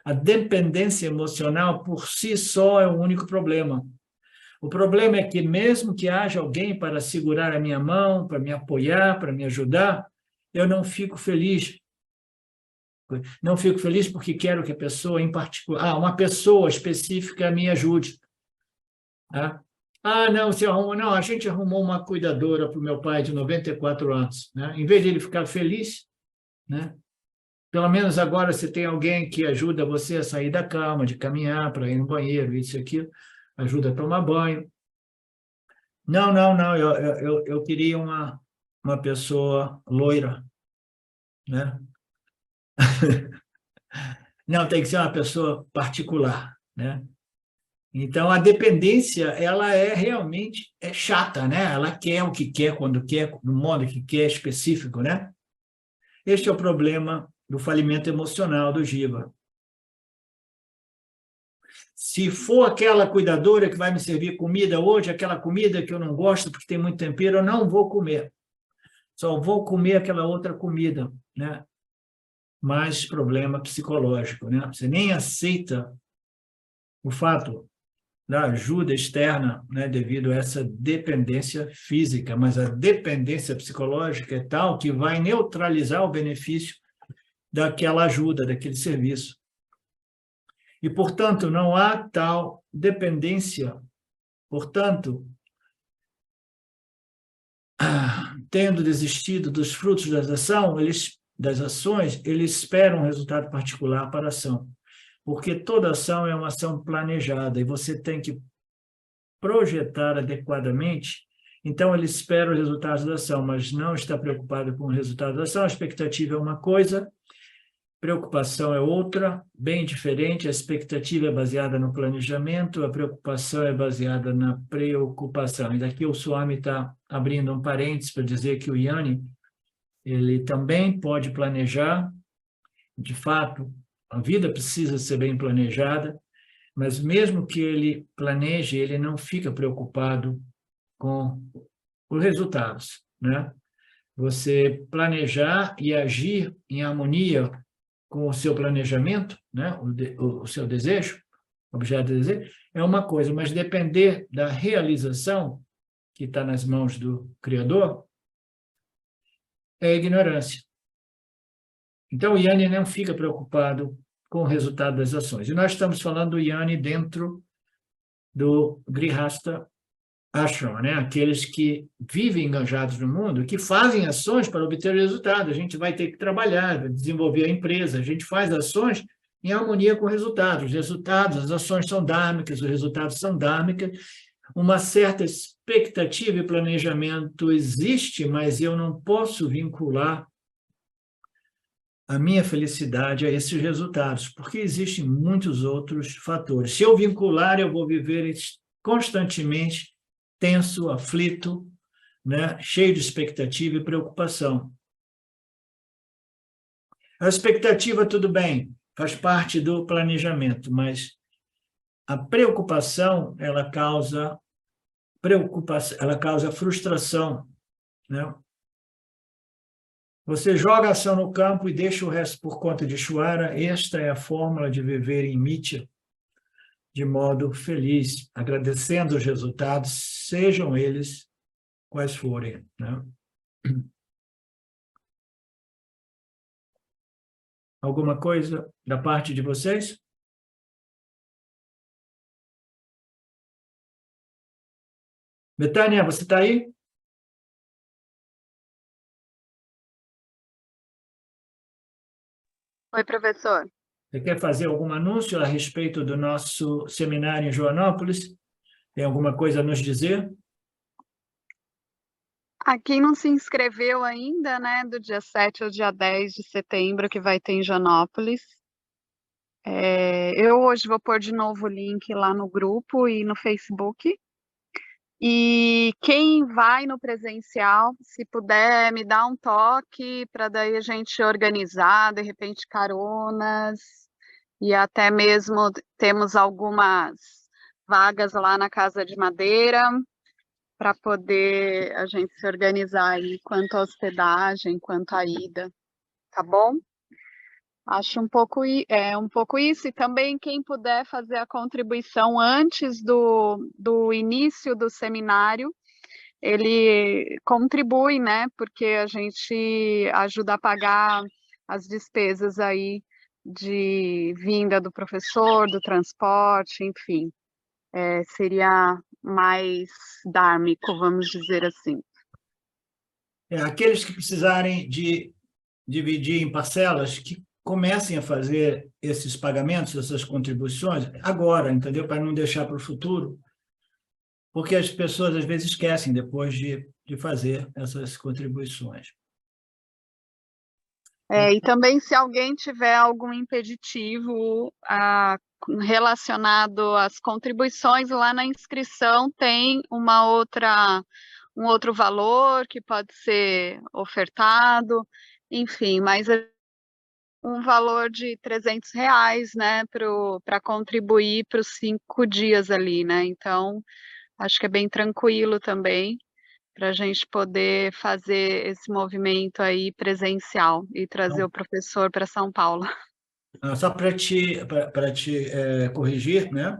A dependência emocional, por si só, é o único problema. O problema é que, mesmo que haja alguém para segurar a minha mão, para me apoiar, para me ajudar, eu não fico feliz. Não fico feliz porque quero que a pessoa, em particular, uma pessoa específica me ajude. Tá? Não, a gente arrumou uma cuidadora para o meu pai de 94 anos. Né? Em vez de ele ficar feliz, né? Pelo menos agora você tem alguém que ajuda você a sair da cama, de caminhar para ir no banheiro, isso e aquilo, ajuda a tomar banho. Não, eu queria uma pessoa loira. Né? Não, tem que ser uma pessoa particular. Né? Então, a dependência, ela realmente chata, né? Ela quer o que quer, quando quer, no modo que quer, específico, né? Este é o problema do falimento emocional do Jiva. Se for aquela cuidadora que vai me servir comida hoje, aquela comida que eu não gosto porque tem muito tempero, eu não vou comer. Só vou comer aquela outra comida, né? Mais problema psicológico, né? Você nem aceita o fato da ajuda externa, né, devido a essa dependência física, mas a dependência psicológica é tal que vai neutralizar o benefício daquela ajuda, daquele serviço. E, portanto, não há tal dependência. Portanto, tendo desistido dos frutos das ações, eles esperam um resultado particular para a ação. Porque toda ação é uma ação planejada e você tem que projetar adequadamente. Então, ele espera os resultados da ação, mas não está preocupado com o resultado da ação. A expectativa é uma coisa, preocupação é outra, bem diferente. A expectativa é baseada no planejamento, a preocupação é baseada na preocupação. E daqui o Swami está abrindo um parênteses para dizer que o Yanni, ele também pode planejar. De fato, a vida precisa ser bem planejada, mas mesmo que ele planeje, ele não fica preocupado com os resultados, né? Você planejar e agir em harmonia com o seu planejamento, né? O seu desejo, objeto de desejo, é uma coisa, mas depender da realização, que está nas mãos do Criador, é ignorância. Então, o Yanni não fica preocupado com o resultado das ações. E nós estamos falando do Yanni dentro do Grihastha Ashrama, né? Aqueles que vivem enganjados no mundo, que fazem ações para obter resultado. A gente vai ter que trabalhar, desenvolver a empresa, a gente faz ações em harmonia com resultados. Os resultados, as ações são dharmicas, os resultados são dharmicas. Uma certa expectativa e planejamento existe, mas eu não posso vincular a minha felicidade a esses resultados, porque existem muitos outros fatores. Se eu vincular, eu vou viver constantemente tenso, aflito, né? Cheio de expectativa e preocupação. A expectativa, tudo bem, faz parte do planejamento, mas a preocupação, ela causa frustração, né? Você joga a ação no campo e deixa o resto por conta de Ishvara. Esta é a fórmula de viver em Mitya de modo feliz, agradecendo os resultados, sejam eles quais forem, né? Alguma coisa da parte de vocês? Betânia, você está aí? Oi, professor. Você quer fazer algum anúncio a respeito do nosso seminário em Joanópolis? Tem alguma coisa a nos dizer? Quem não se inscreveu ainda, né, do dia 7 ao dia 10 de setembro, que vai ter em Joanópolis. Eu hoje vou pôr de novo o link lá no grupo e no Facebook. E quem vai no presencial, se puder me dar um toque para daí a gente organizar, de repente, caronas, e até mesmo temos algumas vagas lá na Casa de Madeira, para poder a gente se organizar aí quanto à hospedagem, quanto à ida, tá bom? Acho um pouco isso, e também quem puder fazer a contribuição antes do início do seminário, ele contribui, né? Porque a gente ajuda a pagar as despesas aí de vinda do professor, do transporte, enfim. Seria mais dármico, vamos dizer assim. Aqueles que precisarem de dividir em parcelas, que comecem a fazer esses pagamentos, essas contribuições, agora, entendeu? Para não deixar para o futuro, porque as pessoas, às vezes, esquecem depois de fazer essas contribuições. E também, se alguém tiver algum impeditivo relacionado às contribuições, lá na inscrição tem um outro valor que pode ser ofertado, enfim, mas um valor de R$300, né, para contribuir para os 5 dias ali, né? Então, acho que é bem tranquilo também, para a gente poder fazer esse movimento aí presencial e trazer o professor para São Paulo. Só para te corrigir, né?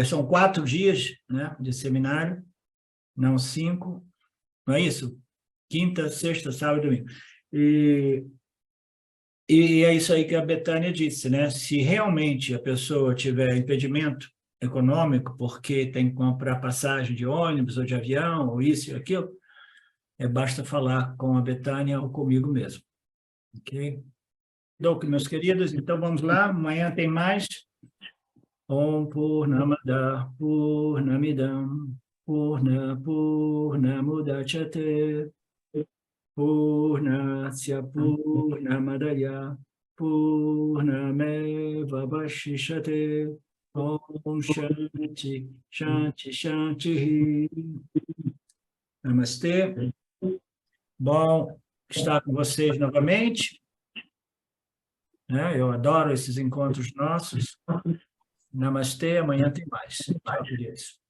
São 4 dias, né, de seminário, não 5, não é isso? Quinta, sexta, sábado e domingo. E é isso aí que a Betânia disse, né? Se realmente a pessoa tiver impedimento econômico, porque tem que comprar passagem de ônibus ou de avião, ou isso e aquilo, basta falar com a Betânia ou comigo mesmo. Ok? Então, meus queridos, então vamos lá, amanhã tem mais. Om Purnamada Purnamidam Purnamudachyate Purnasya Purnamadaya Purnameva Vashishyate Om Shanti Shanti Shanti. Namastê. Bom estar com vocês novamente. Eu adoro esses encontros nossos. Namastê, amanhã tem mais. Tchau, queridos.